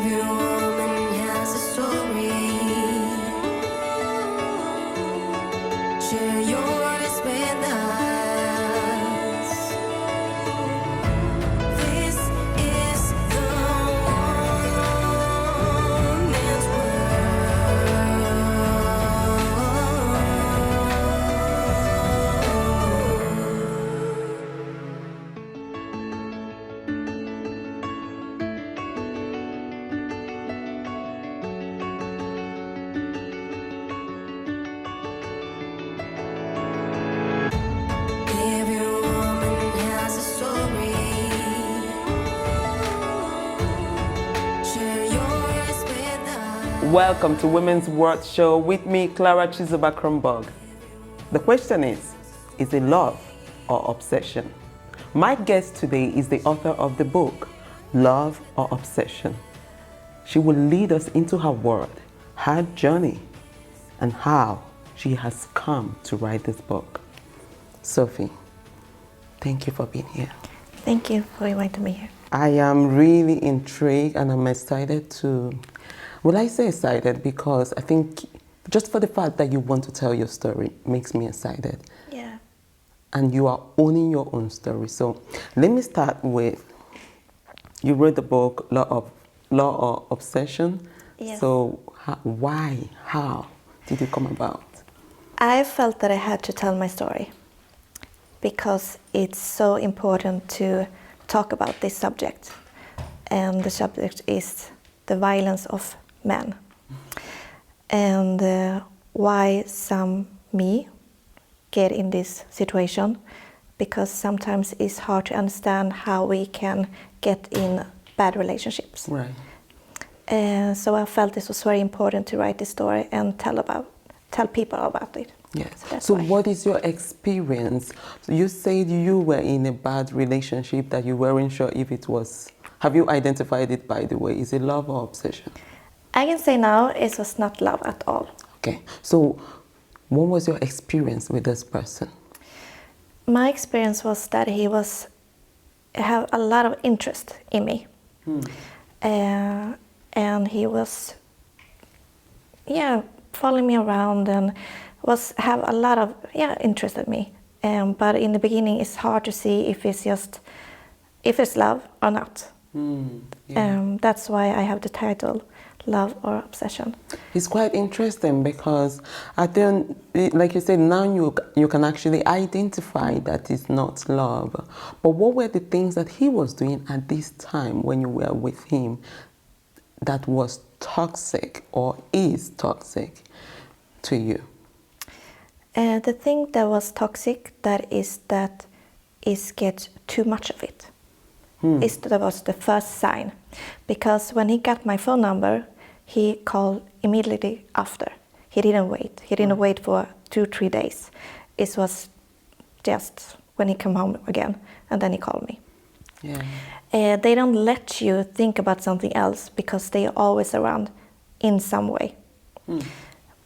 Every woman has a story. Share yours with us. This is the woman's Every woman has a story. Share yours with us. Welcome to Women's World Show with me, Clara Chizoba-Kronborg. The question is it love or obsession? My guest today is the author of the book, Love or Obsession. She will lead us into her world, her journey, and how she has come to write this book. Sofie, thank you for being here. Thank you for inviting me here. I am really intrigued and I'm excited to, well, I say excited because I think just for the fact that you want to tell your story makes me excited. Yeah. And you are owning your own story. So let me start with, you wrote the book, Law or Obsession. Yes. So why, how did it come about? I felt that I had to tell my story because it's so important to talk about this subject. And the subject is the violence of men. And why some me get in this situation, because sometimes it's hard to understand how we can get in bad relationships. Right. So I felt this was very important to write this story and tell people about it. Yes. that's So why. what is your experience? So you said you were in a bad relationship that you weren't sure if it was, have you identified it, by the way? Is it love or obsession? I can say now it was not love at all. Okay. So what was your experience with this person? My experience was that he have a lot of interest in me. And he was following me around and have a lot of interest in me. But in the beginning it's hard to see if it's love or not. That's why I have the title Love or Obsession. It's quite interesting because like you said, now you can actually identify that it's not love. But what were the things that he was doing at this time when you were with him that was toxic or is toxic to you? The thing that was toxic, that get too much of it. That was the first sign. Because when he got my phone number, he called immediately after. He didn't wait. He didn't wait for 2-3 days. It was just when he came home again, and then he called me. Yeah. They don't let you think about something else because they are always around in some way.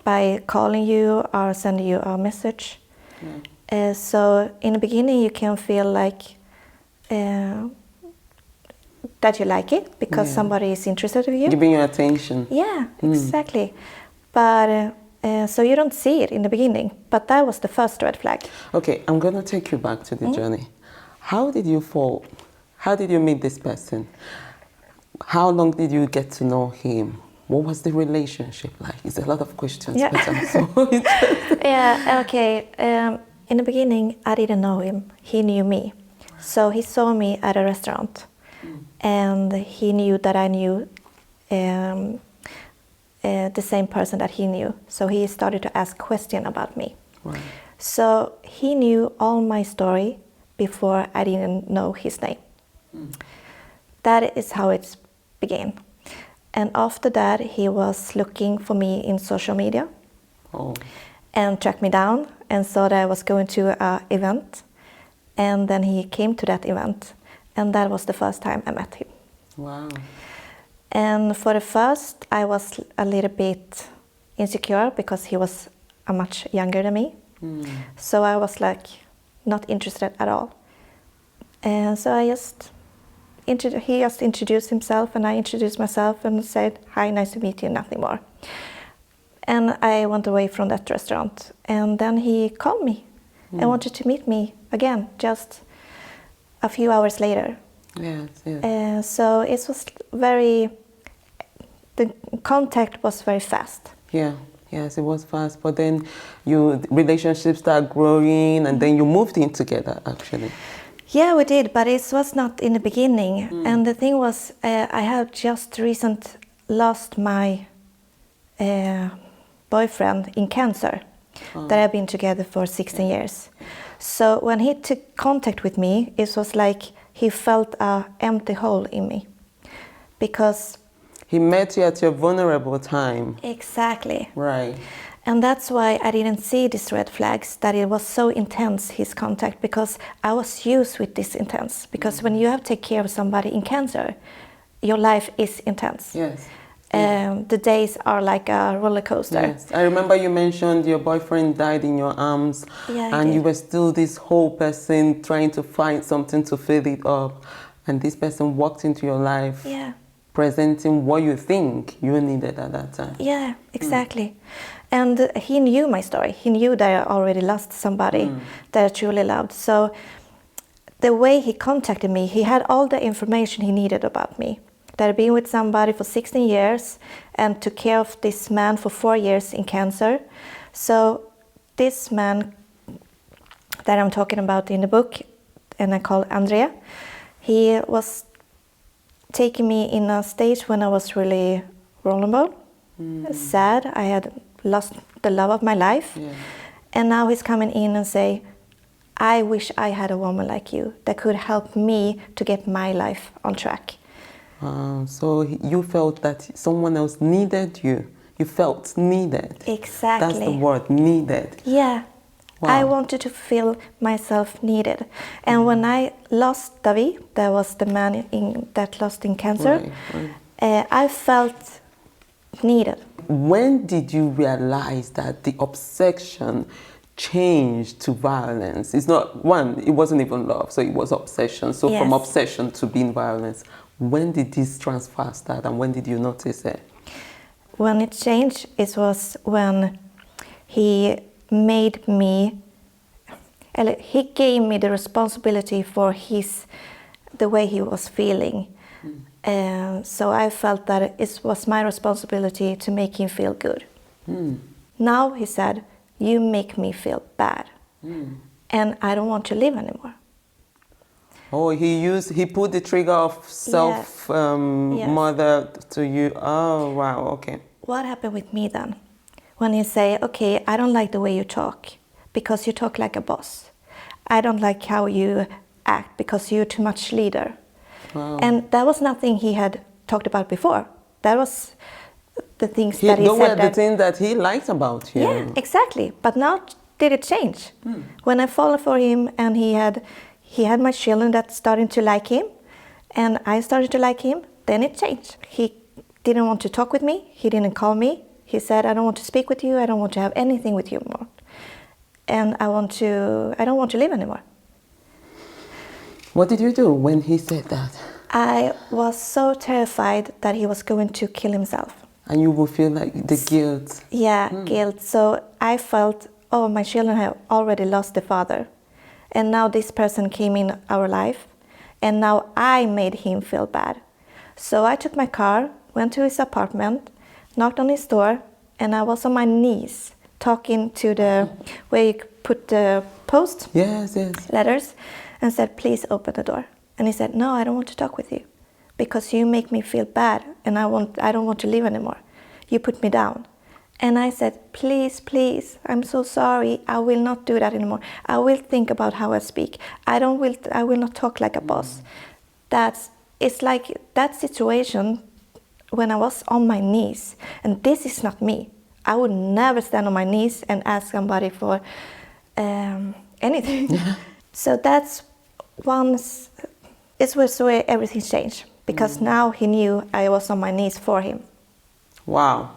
By calling you or sending you a message. So in the beginning you can feel like that you like it because somebody is interested in you. Giving you attention. Yeah, exactly. But so you don't see it in the beginning, but that was the first red flag. Okay, I'm going to take you back to the journey. How did you fall? How did you meet this person? How long did you get to know him? What was the relationship like? It's a lot of questions, but I'm so interested. Yeah, okay. In the beginning, I didn't know him. He knew me. So he saw me at a restaurant. And he knew that I knew the same person that he knew. So he started to ask questions about me. Right. So he knew all my story before I didn't know his name. That is how it began. And after that, he was looking for me in social media and tracked me down and saw that I was going to an event. And then he came to that event. And that was the first time I met him. Wow. And for the first, I was a little bit insecure because he was much younger than me. So I was like not interested at all. And so I just he just introduced himself, and I introduced myself and said, "Hi, nice to meet you," nothing more. And I went away from that restaurant, and then he called me and wanted to meet me again, just a few hours later. Yes, yes. So it was the contact was very fast. Yeah, yes, it was fast. But then your relationship started growing, and then you moved in together, actually. Yeah, we did, but it was not in the beginning. And the thing was, I had just lost my boyfriend in cancer that I've been together for 16 years. So when he took contact with me, it was like he felt an empty hole in me. Because... He met you at your vulnerable time. Exactly. Right. And that's why I didn't see these red flags, that it was so intense, his contact, because I was used with this intense. Because when you have to take care of somebody in cancer, your life is intense. Yes. The days are like a roller coaster. Yes. I remember you mentioned your boyfriend died in your arms, and you were still this whole person trying to find something to fill it up. And this person walked into your life, presenting what you think you needed at that time. Yeah, exactly. And he knew my story. He knew that I already lost somebody that I truly loved. So the way he contacted me, he had all the information he needed about me. That I'd been with somebody for 16 years and took care of this man for 4 years in cancer. So this man that I'm talking about in the book, and I call Andrea, he was taking me in a stage when I was really vulnerable, sad. I had lost the love of my life. And now he's coming in and say, I wish I had a woman like you that could help me to get my life on track. So you felt that someone else needed you. You felt needed. Exactly. That's the word, needed. Yeah. Wow. I wanted to feel myself needed. And when I lost David, that was the man that lost in cancer, I felt needed. When did you realize that the obsession changed to violence? It's not, one, it wasn't even love, so it was obsession. So from obsession to being violence. When did this transfer start, and when did you notice it? When it changed, it was when he made me, he gave me the responsibility for the way he was feeling. So I felt that it was my responsibility to make him feel good. Now he said, you make me feel bad, and I don't want to live anymore. Oh, he put the trigger of mother to you. Oh, wow, okay. What happened with me then? When he say, okay, I don't like the way you talk because you talk like a boss. I don't like how you act because you're too much leader. Wow. And that was nothing he had talked about before. That was the things that he said. Those were the things that he liked about you. Yeah, exactly. But now did it change? When I followed for him and he had my children that started to like him, and I started to like him, then it changed. He didn't want to talk with me. He didn't call me. He said, I don't want to speak with you. I don't want to have anything with you more. And I don't want to live anymore. What did you do when he said that? I was so terrified that he was going to kill himself. And you will feel like the guilt. Yeah, guilt. So I felt, oh, my children have already lost the father. And now this person came in our life. And now I made him feel bad. So I took my car, went to his apartment, knocked on his door, and I was on my knees talking to where you put the post letters, and said, please open the door. And he said, no, I don't want to talk with you because you make me feel bad and I don't want to live anymore. You put me down. And I said, please, please, I'm so sorry. I will not do that anymore. I will think about how I speak. I will not talk like a boss. It's like that situation when I was on my knees, and this is not me. I would never stand on my knees and ask somebody for anything. So that's it was where everything changed, because now he knew I was on my knees for him. Wow.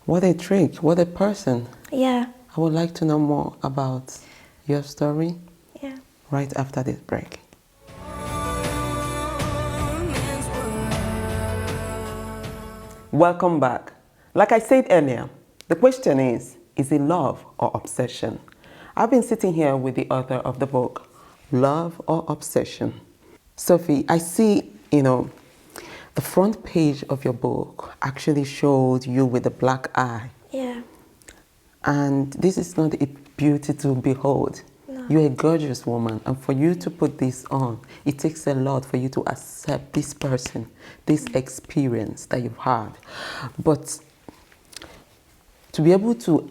What a trick, what a person. Yeah. I would like to know more about your story right after this break. Welcome back. Like I said earlier, the question is it love or obsession? I've been sitting here with the author of the book, Love or Obsession. Sofie, I see, the front page of your book actually showed you with a black eye. Yeah. And this is not a beauty to behold. No. You're a gorgeous woman, and for you to put this on, it takes a lot for you to accept this person, this experience that you've had. But to be able to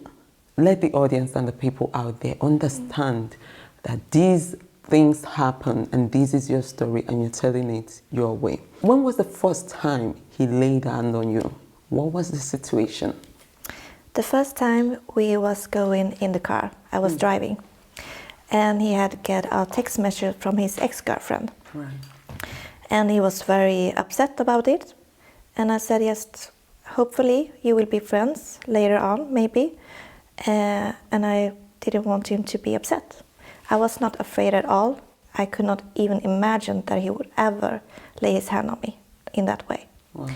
let the audience and the people out there understand that these things happen and this is your story and you're telling it your way. When was the first time he laid hand on you? What was the situation? The first time we was going in the car, I was driving, and he had get a text message from his ex-girlfriend. Right. And he was very upset about it. And I said, yes, hopefully you will be friends later on, maybe. And I didn't want him to be upset. I was not afraid at all. I could not even imagine that he would ever lay his hand on me in that way. Wow.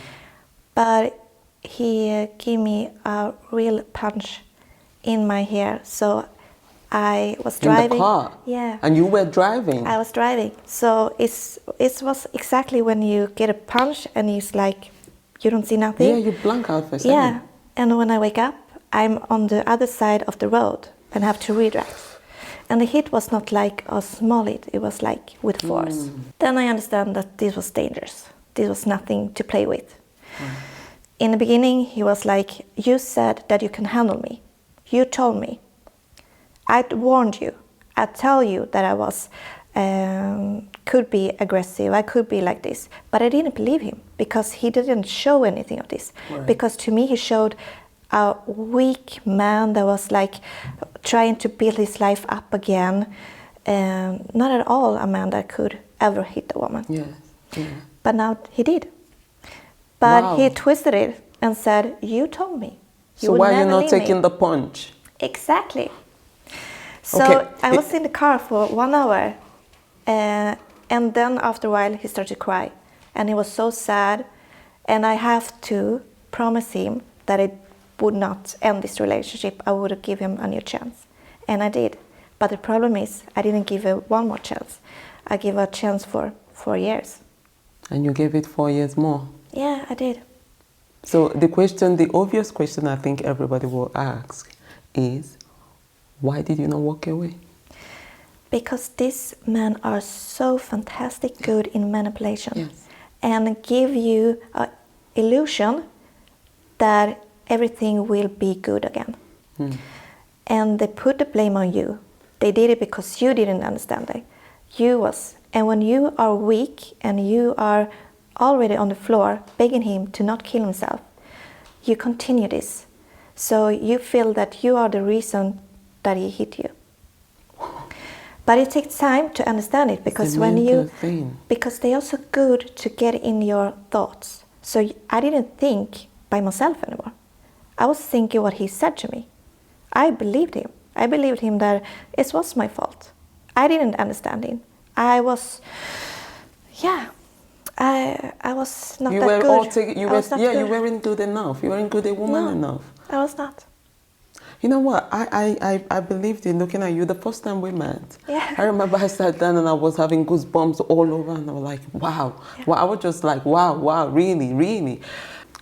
But he gave me a real punch in my hair. So I was driving. In the car? Yeah. And you were driving? I was driving. So it was exactly when you get a punch and it's like, you don't see nothing. Yeah, you blank out for a second. Yeah. And when I wake up, I'm on the other side of the road and have to redirect. And the hit was not like a small hit, it was like with force. Then I understand that this was dangerous. This was nothing to play with. In the beginning, he was like, you said that you can handle me. You told me. I warned you. I tell you that I was, could be aggressive, I could be like this. But I didn't believe him because he didn't show anything of this. Right. Because to me, he showed a weak man that was like trying to build his life up again. Not at all a man that could ever hit a woman. Yes. Yeah. But now he did. But Wow. he twisted it and said, you told me. So why are you not taking the punch? Exactly. So Okay. I was in the car for 1 hour. And then after a while, he started to cry. And he was so sad. And I have to promise him that I would not end this relationship. I would give him a new chance. And I did. But the problem is, I didn't give him one more chance. I gave a chance for 4 years. And you gave it 4 years more. Yeah, I did. So the obvious question I think everybody will ask is, why did you not walk away? Because these men are so fantastic good in manipulation. Yes. And give you an illusion that everything will be good again. And they put the blame on you. They did it because you didn't understand it. And when you are weak and you are already on the floor begging him to not kill himself, you continue this. So you feel that you are the reason that he hit you. But it takes time to understand it because because they're also good to get in your thoughts. So I didn't think by myself anymore. I was thinking what he said to me. I believed him. I believed him that it was my fault. I didn't understand him. I was not You that were good. all taking. You I was not you good. weren't good enough. You weren't good a woman No, enough. I was not. You know what? I believed in looking at you the first time we met. Yeah. I remember I sat down and I was having goosebumps all over, and I was like, wow. Yeah. Well, I was just like, wow, really, really.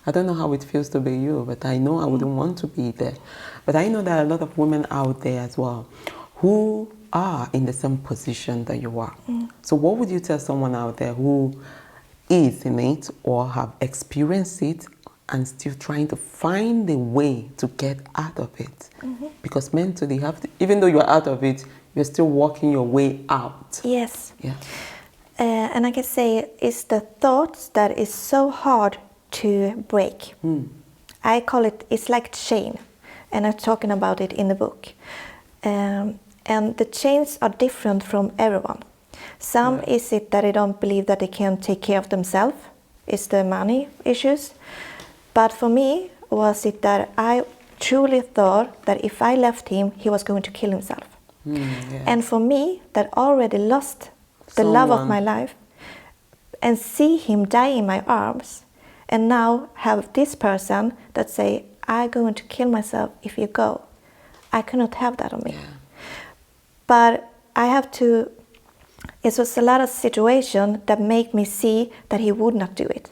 I don't know how it feels to be you, but I know I wouldn't want to be there. But I know there are a lot of women out there as well who are in the same position that you are. So what would you tell someone out there who is in it or have experienced it and still trying to find a way to get out of it? Because mentally, even though you're out of it, you're still working your way out. Yes. Yeah. And I can say it's the thoughts that is so hard to break. I call it's like chain, and I'm talking about it in the book. And the chains are different from everyone. Some is it that they don't believe that they can take care of themselves. It's the money issues. But for me, was it that I truly thought that if I left him, he was going to kill himself. And for me, that already lost the love of my life, and see him die in my arms, And now have this person that say, I'm going to kill myself if you go. I cannot have that on me. Yeah. But I have to, it was a lot of situation that make me see that he would not do it.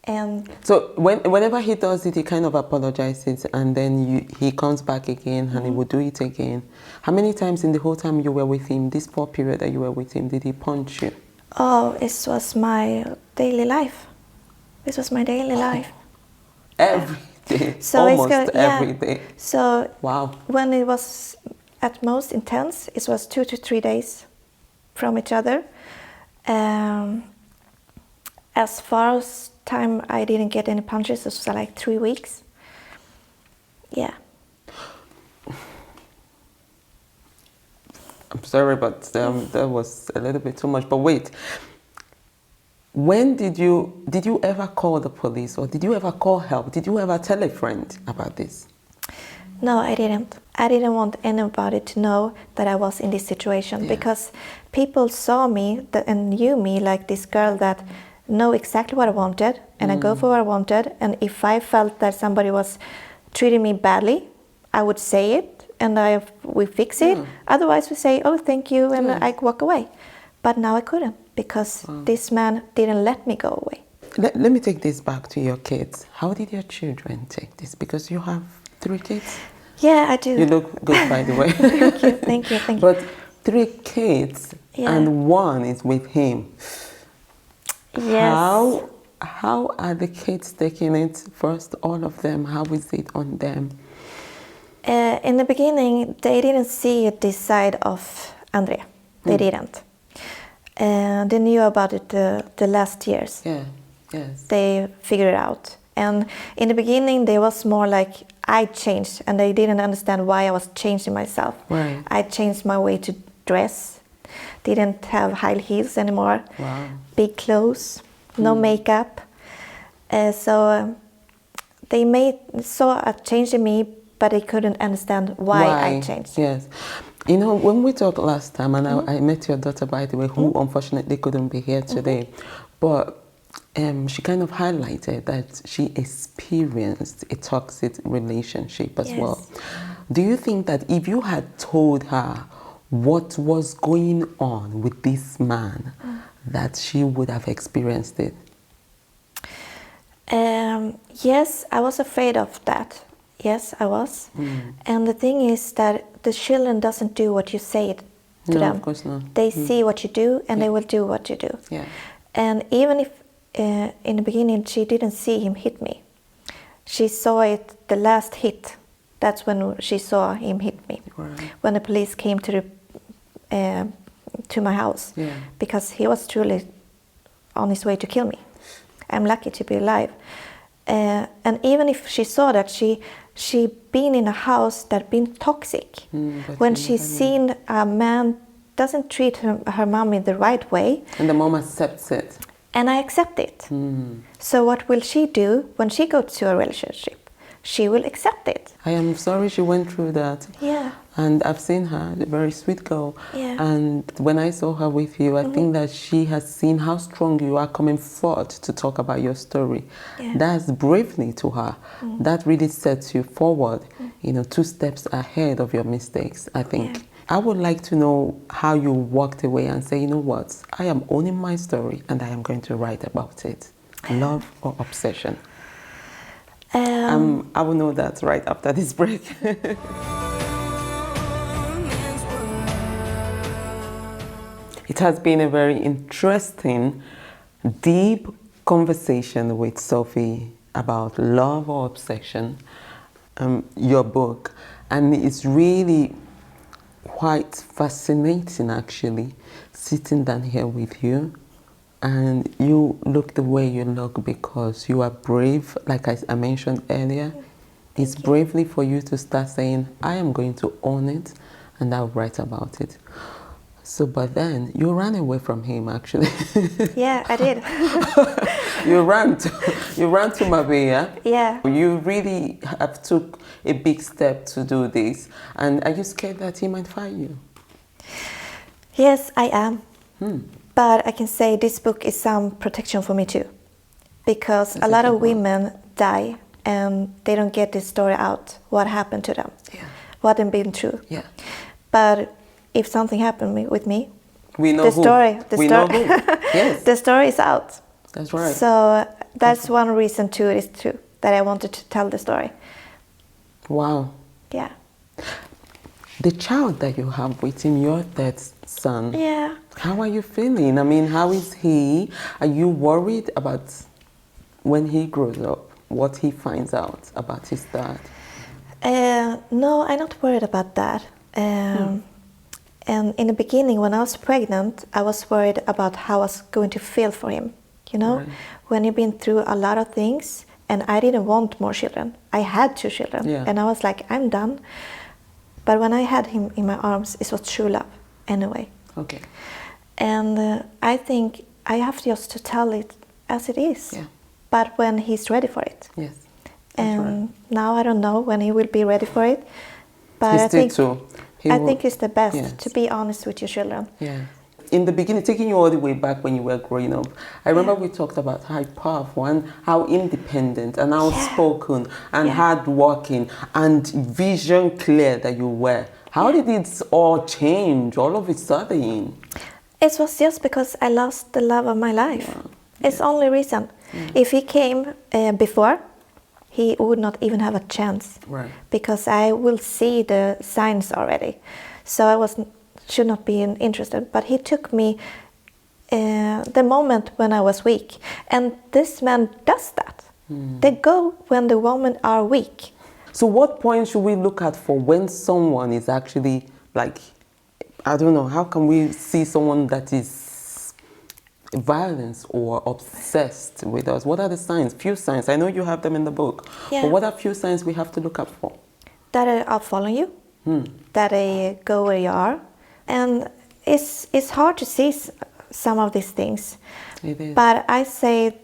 And So whenever he does it, he kind of apologizes, and then he comes back again and he will do it again. How many times in the whole time you were with him, this 4 period that you were with him, did he punch you? oh, it was my daily life. This was my daily life. Every day, So it's almost yeah. every day. So Wow. when it was at most intense, it was 2 to 3 days from each other. As far as time I didn't get any punches, it was like 3 weeks. Yeah. I'm sorry, but that was a little bit too much. But wait, when did you ever call the police, or did you ever call help? Did you ever tell a friend about this? No, I didn't. I didn't want anybody to know that I was in this situation, Yeah. because people saw me and knew me like this girl that know exactly what I wanted, and I go for what I wanted. And if I felt that somebody was treating me badly, I would say it, and we fix it. Otherwise, we say, "Oh, thank you," and Yes. I walk away. But now I couldn't, because this man didn't let me go away. Let me take this back to your kids. How did your children take this? Because you have 3 kids. Yeah, I do. You look good, by the way. Thank you, thank you, thank you. But 3 kids, Yeah. and 1 is with him. Yes. How are the kids taking it? First, all of them. How is it on them? In the beginning, they didn't see this side of Andrea. They didn't. They knew about it the last years. Yeah. Yes. They figured it out. And in the beginning, they was more like I changed, and they didn't understand why I was changing myself. Right. I changed my way to dress. Didn't have high heels anymore. Wow. Big clothes, no makeup. They saw a change in me, but they couldn't understand why I changed. Yes. You know, when we talked last time, and I met your daughter, by the way, who unfortunately couldn't be here today, but she kind of highlighted that she experienced a toxic relationship as Yes. well. Do you think that if you had told her what was going on with this man, that she would have experienced it? Yes, I was afraid of that. Yes, I was. And the thing is that the children doesn't do what you say to No, them. of course not. They see what you do, and they will do what you do. Yeah. And even if in the beginning she didn't see him hit me, she saw it the last hit. That's when she saw him hit me. Right. When the police came to my house, Yeah. because he was truly on his way to kill me. I'm lucky to be alive. And even if she saw that, she been in a house that been toxic. But When you she's never know. seen a man doesn't treat her mom in the right way, And the mom accepts it. and I accept it. So what will she do when she goes to a relationship? She will accept it. I am sorry she went through that. Yeah. And I've seen her, a very sweet girl. Yeah. And when I saw her with you, I think that she has seen how strong you are coming forth to talk about your story. Yeah. That's bravery to her. That really sets you forward, 2 steps ahead of your mistakes, I think. Yeah. I would like to know how you walked away and say, you know what, I am owning my story and I am going to write about it. Love or obsession? I will know that right after this break. It has been a very interesting, deep conversation with Sofie about love or obsession, your book. And it's really quite fascinating, actually, sitting down here with you. And you look the way you look because you are brave, like I mentioned earlier. It's bravely for you to start saying, I am going to own it and I'll write about it. So, but then you ran away from him, actually. Yeah, I did. You ran to Marbella. Yeah. You really have took a big step to do this. And are you scared that he might fire you? Yes, I am. But I can say this book is some protection for me too. because That's a lot a of good one. women die and they don't get this story out, what happened to them, Yeah. what they've been through. Yeah. But if something happened with me, We know the who. story, we know who. Yes. the story is out. That's right. So that's one reason too, is too, that I wanted to tell the story. Wow. Yeah. The child that you have with him, your third son. Yeah. How are you feeling? I mean, how is he? Are you worried about when he grows up, what he finds out about his dad? No, I'm not worried about that. And in the beginning, when I was pregnant, I was worried about how I was going to feel for him. You know, Right. when you've been through a lot of things, and I didn't want more children. I had 2 children, Yeah. and I was like, I'm done. But when I had him in my arms, it was true love anyway. Okay. And I think I have just to tell it as it is. Yeah. But when he's ready for it. Yes. That's And right. now I don't know when he will be ready for it. But He's I still think two. He I will- think it's the best Yes. to be honest with your children. Yeah. In the beginning, taking you all the way back when you were growing up, I remember we talked about how powerful and how independent and outspoken and Yeah. hardworking and vision clear that you were. How did it all change all of a sudden? It was just because I lost the love of my life. It's the only reason. If he came before, he would not even have a chance. Right. Because I will see the signs already. So I should not be interested. But he took me the moment when I was weak. And this man does that. They go when the women are weak. So what point should we look at for when someone is actually like, I don't know, how can we see someone that is violent or obsessed with us? What are the signs? Few signs. I know you have them in the book. Yeah. But what are few signs we have to look up for? That they are following you. That they go where you are. And it's hard to see some of these things. It is. But I say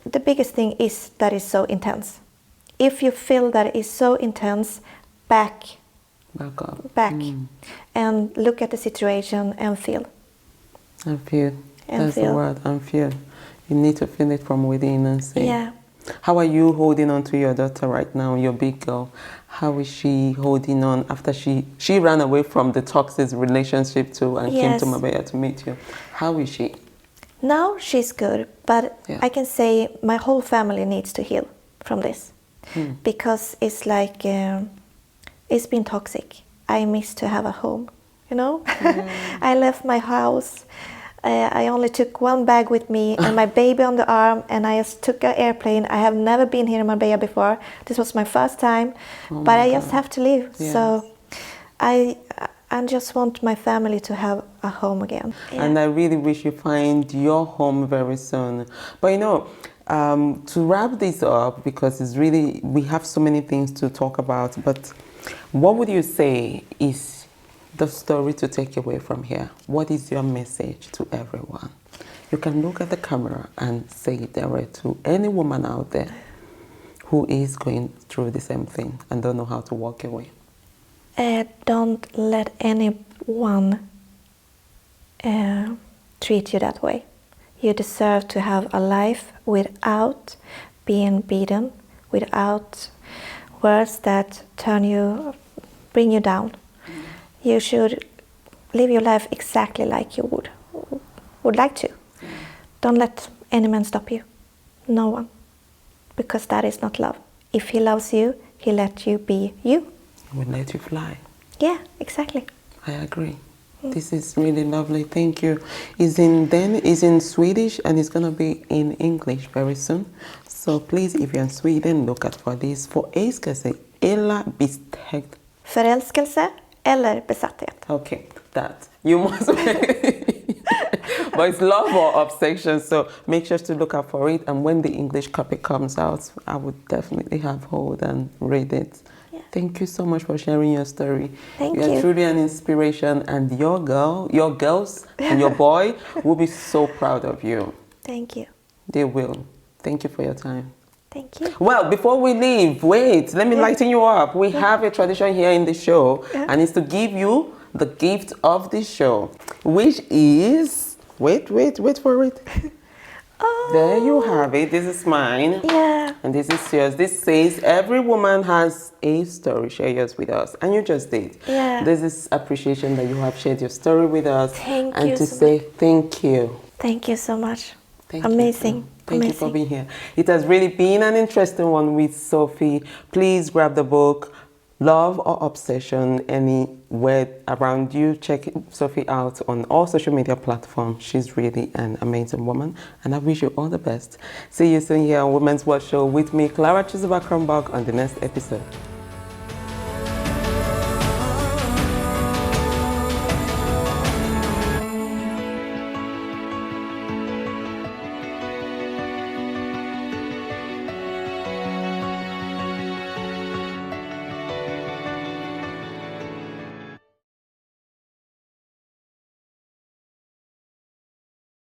the biggest thing is that it's so intense. If you feel that it's so intense, back Back up. and look at the situation and feel. And feel. And That's the feel. word. And feel. You need to feel it from within and say. Yeah. How are you holding on to your daughter right now, your big girl? How is she holding on after she ran away from the toxic relationship too and came to Yes. Marbella to meet you? How is she? Now she's good, but Yeah. I can say my whole family needs to heal from this. Because it's like, it's been toxic. I miss to have a home, you know? I left my house. I only took one bag with me and my baby on the arm, and I just took an airplane. I have never been here in Marbella before. This was my first time, but I just have to leave. Yes. So I just want my family to have a home again. Yeah. And I really wish you find your home very soon. But you know, to wrap this up, because it's really, we have so many things to talk about, but what would you say is the story to take away from here? What is your message to everyone? You can look at the camera and say it direct to any woman out there who is going through the same thing and don't know how to walk away. Don't let anyone treat you that way. You deserve to have a life without being beaten, without words that bring you down. You should live your life exactly like you would like to. Don't let any man stop you. No one. Because that is not love. If he loves you, he let you be you. He will let you fly. Yeah, exactly. I agree. This is really lovely. Thank you. It's in Swedish and it's gonna be in English very soon. So please, if you're in Sweden, look out for this. Förälskelse eller besatthet. Förälskelse eller besatthet. Okay, that. You must but it's love or obsession, so make sure to look out for it. And when the English copy comes out, I would definitely have hold and read it. Yeah. Thank you so much for sharing your story. Thank You're you. truly an inspiration, and your girls and your boy will be so proud of you. Thank you. They will. Thank you for your time. Thank you. Well, before we leave, wait, let me lighten you up. We have a tradition here in the show, and it's to give you the gift of the show, which is, wait for it. Oh. There you have it. This is mine. Yeah. And this is yours. This says every woman has a story. Share yours with us. And you just did. Yeah. This is appreciation that you have shared your story with us. Thank and you to so say thank you. Thank you so much. Thank Amazing. you. Thank you for Amazing. being here. It has really been an interesting one with Sofie. Please grab the book, Love or Obsession, anywhere around you. Check Sofie out on all social media platforms. She's really an amazing woman, and I wish you all the best. See you soon here on Women's World Show with me, Clara Chizuba Kronberg, on the next episode.